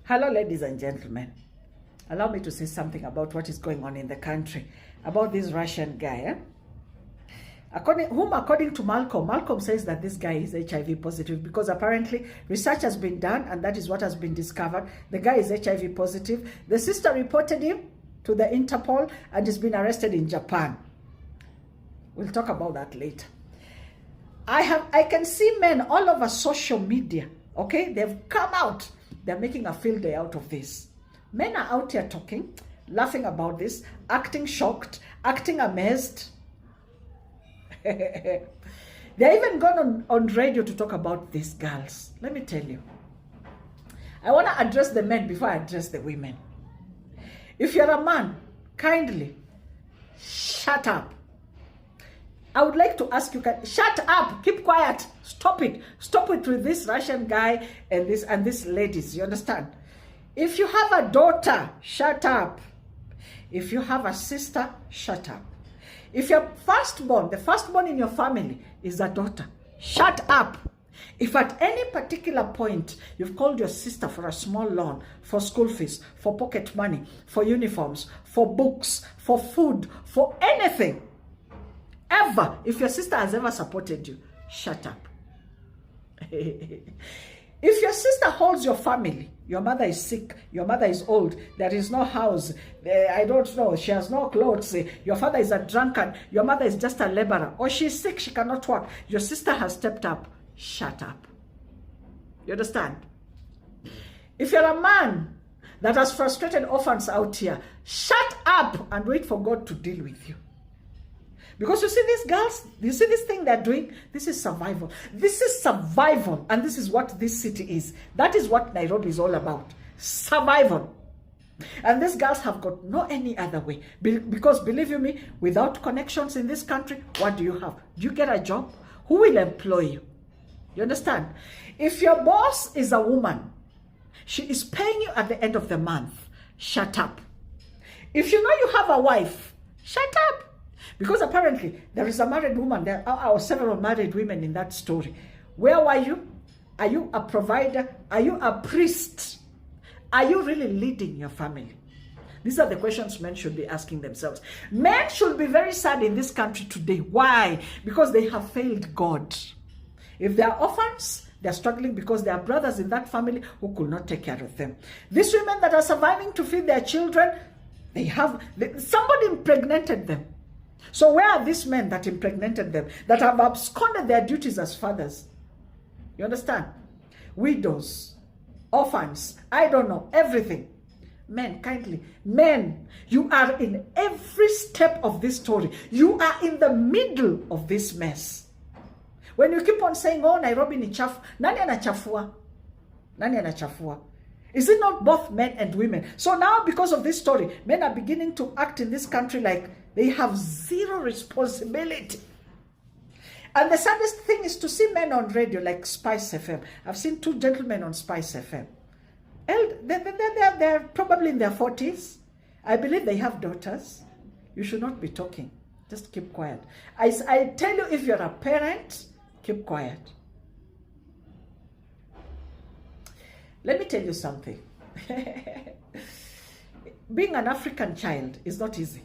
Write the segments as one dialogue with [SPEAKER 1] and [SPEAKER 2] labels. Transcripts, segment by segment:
[SPEAKER 1] Hello, ladies and gentlemen. Allow me to say something about what is going on in the country, about this Russian guy. According to Malcolm says that this guy is HIV positive because apparently research has been done and that is what has been discovered. The guy is HIV positive. The sister reported him to the Interpol and he's been arrested in Japan. We'll talk about that later. I can see men all over social media, okay? They've come out. They're making a field day out of this. Men are out here talking, laughing about this, acting shocked, acting amazed. They're even gone on radio to talk about these girls. Let me tell you. I want to address the men before I address the women. If you're a man, kindly shut up. I would like to ask you, shut up, keep quiet, stop it. Stop it with this Russian guy and this ladies, you understand? If you have a daughter, shut up. If you have a sister, shut up. If your firstborn, the firstborn in your family is a daughter, shut up. If at any particular point you've called your sister for a small loan, for school fees, for pocket money, for uniforms, for books, for food, for anything, ever, if your sister has ever supported you, shut up. If your sister holds your family, your mother is sick, your mother is old, there is no house, I don't know, she has no clothes, your father is a drunkard, your mother is just a laborer, or she's sick, she cannot work, your sister has stepped up, shut up. You understand? If you're a man that has frustrated orphans out here, shut up and wait for God to deal with you. Because you see these girls, you see this thing they're doing? This is survival. This is survival. And this is what this city is. That is what Nairobi is all about. Survival. And these girls have got no any other way. Because believe you me, without connections in this country, what do you have? Do you get a job? Who will employ you? You understand? If your boss is a woman, she is paying you at the end of the month, shut up. If you know you have a wife, shut up. Because apparently there is a married woman, there are several married women in that story. Where were you? Are you a provider? Are you a priest? Are you really leading your family? These are the questions men should be asking themselves. Men should be very sad in this country today. Why? Because they have failed God. If they are orphans, they're struggling because there are brothers in that family who could not take care of them. These women that are surviving to feed their children, somebody impregnated them. So where are these men that impregnated them, that have absconded their duties as fathers? You understand? Widows, orphans, I don't know, everything. Men, kindly, men, you are in every step of this story. You are in the middle of this mess. When you keep on saying, oh, Nairobi ni chafu, nani anachafua? Nani anachafua? Is it not both men and women? So now, because of this story, men are beginning to act in this country like they have zero responsibility. And the saddest thing is to see men on radio like Spice FM. I've seen two gentlemen on Spice FM. They're probably in their 40s. I believe they have daughters. You should not be talking. Just keep quiet. I tell you, if you're a parent, keep quiet. Let me tell you something. Being an African child is not easy.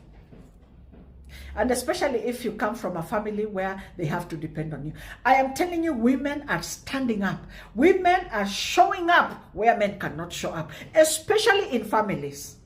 [SPEAKER 1] And especially if you come from a family where they have to depend on you. I am telling you, women are standing up. Women are showing up where men cannot show up, especially in families.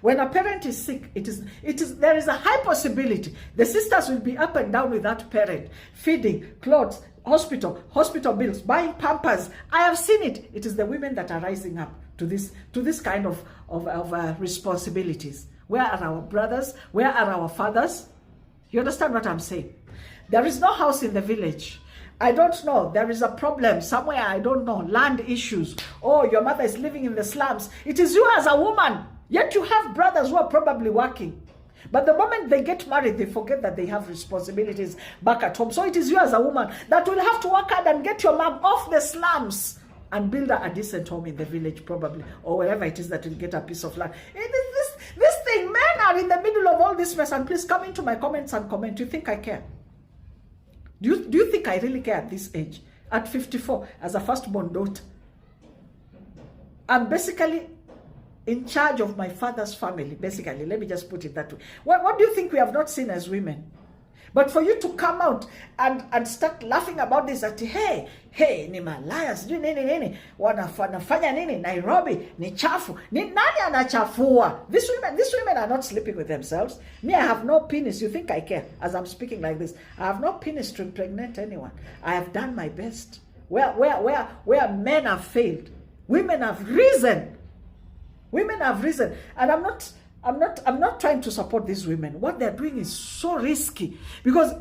[SPEAKER 1] When a parent is sick, there is a high possibility the sisters will be up and down with that parent, feeding, clothes, hospital bills, buying Pampers. I have seen it. It is the women that are rising up to this kind of responsibilities. Where are our brothers? Where are our fathers? You understand what I'm saying? There is no house in the village. I don't know. There is a problem somewhere. I don't know. Land issues. Oh, your mother is living in the slums. It is you as a woman. Yet you have brothers who are probably working. But the moment they get married, they forget that they have responsibilities back at home. So it is you as a woman that will have to work hard and get your mom off the slums and build her a decent home in the village, probably, or wherever it is that will get a piece of land. This thing, men are in the middle of all this mess. And please come into my comments and comment. Do you think I care? Do you think I really care at this age? At 54, as a firstborn daughter? I'm basically in charge of my father's family, basically. Let me just put it that way. What do you think we have not seen as women? But for you to come out and start laughing about this, that hey, ni malaya, sijui nini, wanafanya nini, Nairobi, ni chafu, ni nani anachafua? These women are not sleeping with themselves. Me, I have no penis. You think I care? As I'm speaking like this, I have no penis to impregnate anyone. I have done my best. Where men have failed, women have risen. Women have risen. And I'm not trying to support these women. What they're doing is so risky. Because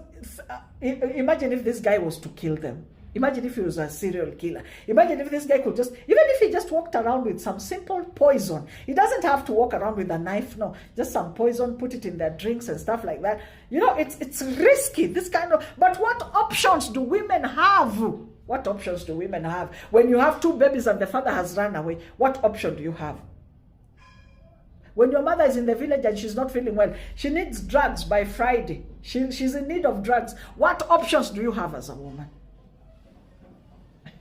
[SPEAKER 1] imagine if this guy was to kill them. Imagine if he was a serial killer. Imagine if this guy could just, even if he just walked around with some simple poison. He doesn't have to walk around with a knife, no. Just some poison, put it in their drinks and stuff like that. You know, it's risky, this kind of, but what options do women have? What options do women have? When you have 2 babies and the father has run away, what option do you have? When your mother is in the village and she's not feeling well, she needs drugs by Friday. She's in need of drugs. What options do you have as a woman?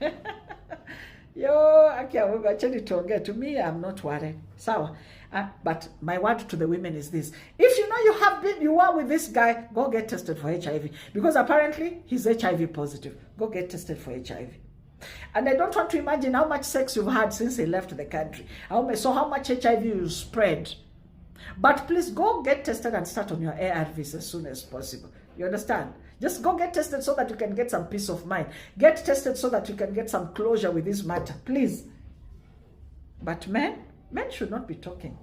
[SPEAKER 1] To me, I'm not worried. Sawa. But my word to the women is this. If you know you are with this guy, go get tested for HIV. Because apparently he's HIV positive. Go get tested for HIV. And I don't want to imagine how much sex you've had since he left the country. How much HIV you spread. But please go get tested and start on your ARVs as soon as possible. You understand? Just go get tested so that you can get some peace of mind. Get tested so that you can get some closure with this matter. Please. But men should not be talking.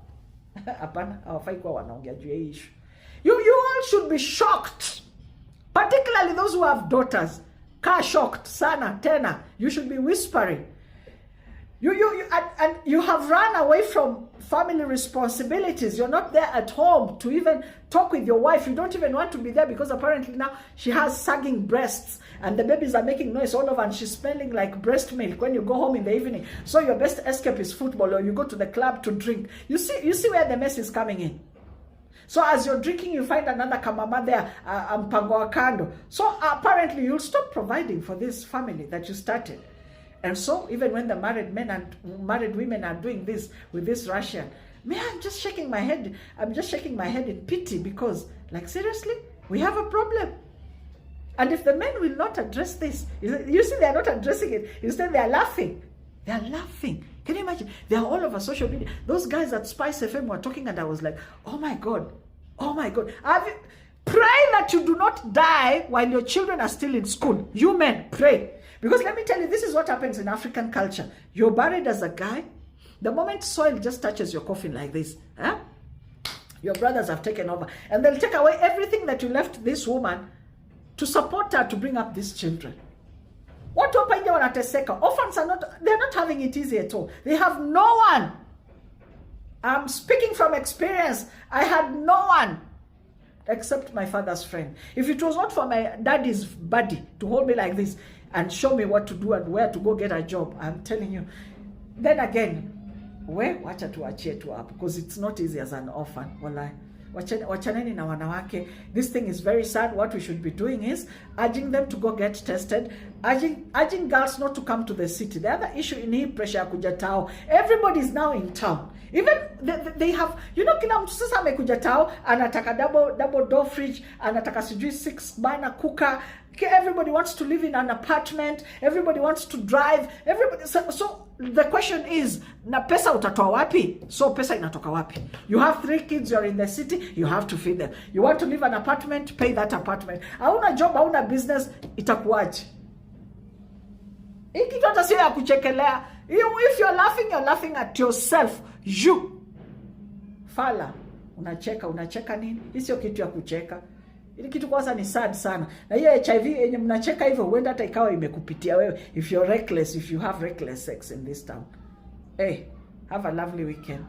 [SPEAKER 1] You all should be shocked. Particularly those who have daughters. Car shocked, sana, tena. You should be whispering. And you have run away from family responsibilities. You're not there at home to even talk with your wife. You don't even want to be there because apparently now she has sagging breasts and the babies are making noise all over and she's smelling like breast milk when you go home in the evening. So your best escape is football or you go to the club to drink. You see where the mess is coming in. So as you're drinking, you find another kamama there, mpango wa kando. So apparently you'll stop providing for this family that you started. And so even when the married men and married women are doing this with this Russian, I'm just shaking my head. I'm just shaking my head in pity because, like, seriously, we have a problem. And if the men will not address this, you see, they're not addressing it. Instead, they're laughing. They're laughing. Can you imagine? They're all over social media. Those guys at Spice FM were talking and I was like, oh my God. Oh my God. Pray that you do not die while your children are still in school. You men, pray. Because let me tell you, this is what happens in African culture. You're buried as a guy. The moment soil just touches your coffin like this, your brothers have taken over. And they'll take away everything that you left this woman to support her to bring up these children. What orphans they're not having it easy at all. They have no one. I'm speaking from experience. I had no one except my father's friend. If it was not for my daddy's buddy to hold me like this and show me what to do and where to go get a job, I'm telling you. Then again, wacha tuachie tu hapo because it's not easy as an orphan. Wallahi. Wachaneni na wanawake. This thing is very sad. What we should be doing is urging them to go get tested, urging girls not to come to the city. The other issue in hii pressure ya kuja tao, everybody is now in town. Even they have, kila mtu sasa amekuja tao, anataka double door fridge, anataka sijui 6 burner cooker. Everybody wants to live in an apartment. Everybody wants to drive. Everybody. So the question is, na pesa utatoa wapi? So pesa inatoka wapi? You have 3 kids, you're in the city, you have to feed them. You want to live in an apartment, pay that apartment. Hauna job, hauna business, itakuwaje? Hiki hata sio ya kuchekelea. If you're laughing at yourself. You. Fala. Unacheka nini? Hii sio kitu ya kucheka. Ili kitu kwanza ni sad sana. Na hiyo HIV yenye mnacheka hivyo huenda hata ikawa imekupitia wewe if you're reckless, if you have reckless sex in this town. Hey, have a lovely weekend.